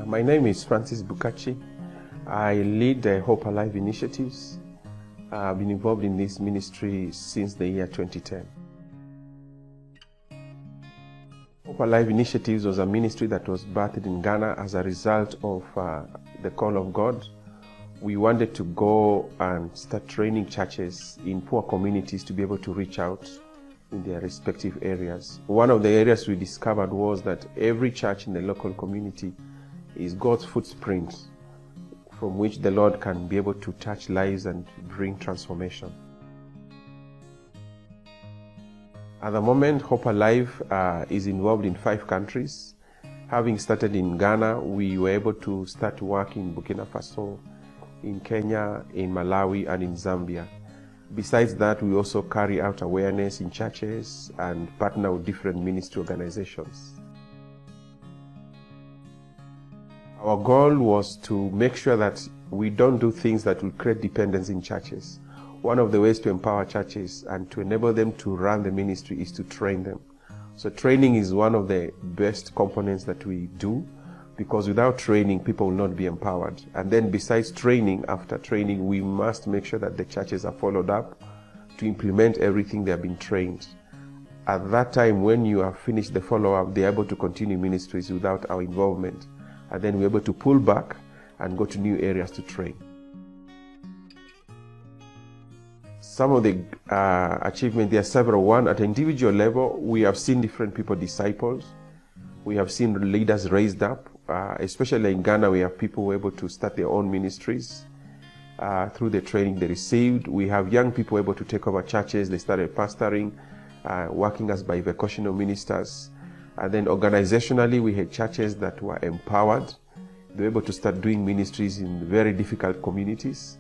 My name is Francis Bukachi. I lead the Hope Alive initiatives. I've been involved in this ministry since the year 2010. Hope Alive Initiatives was a ministry that was birthed in Ghana as a result of the call of God. We wanted to go and start training churches in poor communities to be able to reach out in their respective areas. One of the areas we discovered was that every church in the local community is God's footprint from which the Lord can be able to touch lives and bring transformation. At the moment, Hope Alive is involved in 5 countries. Having started in Ghana, we were able to start work in Burkina Faso, in Kenya, in Malawi, and in Zambia. Besides that, we also carry out awareness in churches and partner with different ministry organizations. Our goal was to make sure that we don't do things that will create dependence in churches. One of the ways to empower churches and to enable them to run the ministry is to train them. So training is one of the best components that we do, because without training, people will not be empowered. And then besides training, after training, we must make sure that the churches are followed up to implement everything they have been trained. At that time, when you have finished the follow-up, they are able to continue ministries without our involvement. And then we're able to pull back and go to new areas to train. Some of the achievements, there are several. One, at an individual level, we have seen different people discipled. We have seen leaders raised up. Especially in Ghana, we have people who are able to start their own ministries through the training they received. We have young people able to take over churches. They started pastoring, working as bivocational ministers. And then organizationally, we had churches that were empowered. They were able to start doing ministries in very difficult communities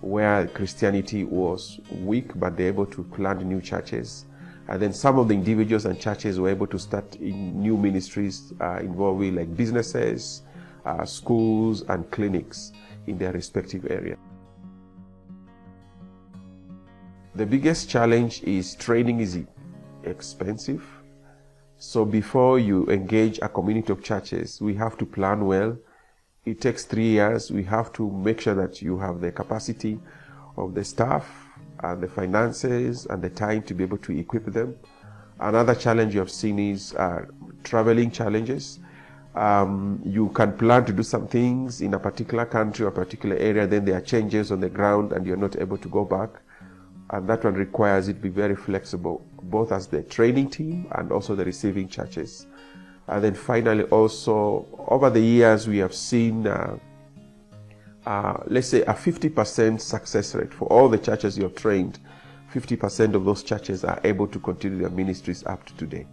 where Christianity was weak, but they're able to plant new churches. And then some of the individuals and churches were able to start in new ministries involving like businesses, schools, and clinics in their respective area. The biggest challenge is training is expensive. So before you engage a community of churches, we have to plan well. It takes 3 years. We have to make sure that you have the capacity of the staff and the finances and the time to be able to equip them. Another challenge you have seen is traveling challenges. You can plan to do some things in a particular country or a particular area, then there are changes on the ground and you're not able to go back. And that one requires it to be very flexible, both as the training team and also the receiving churches. And then finally also, over the years we have seen let's say a 50% success rate for all the churches you have trained. 50% of those churches are able to continue their ministries up to today.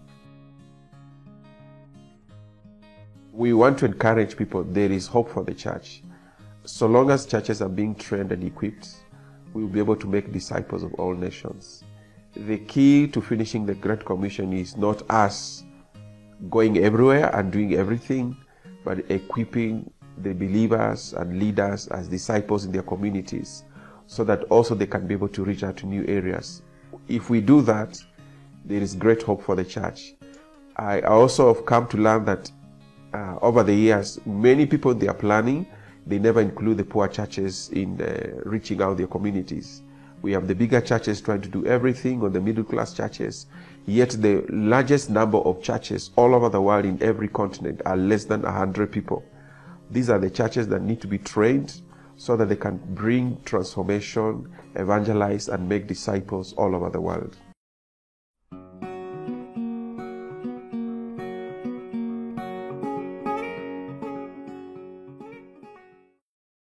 We want to encourage people, there is hope for the church. So long as churches are being trained and equipped, we will be able to make disciples of all nations. The key to finishing the Great Commission is not us going everywhere and doing everything, but equipping the believers and leaders as disciples in their communities so that also they can be able to reach out to new areas. If we do that, there is great hope for the church. I also have come to learn that over the years, many people they are planning, they never include the poor churches in reaching out their communities. We have the bigger churches trying to do everything, or the middle class churches, yet the largest number of churches all over the world in every continent are less than 100 people. These are the churches that need to be trained so that they can bring transformation, evangelize, and make disciples all over the world.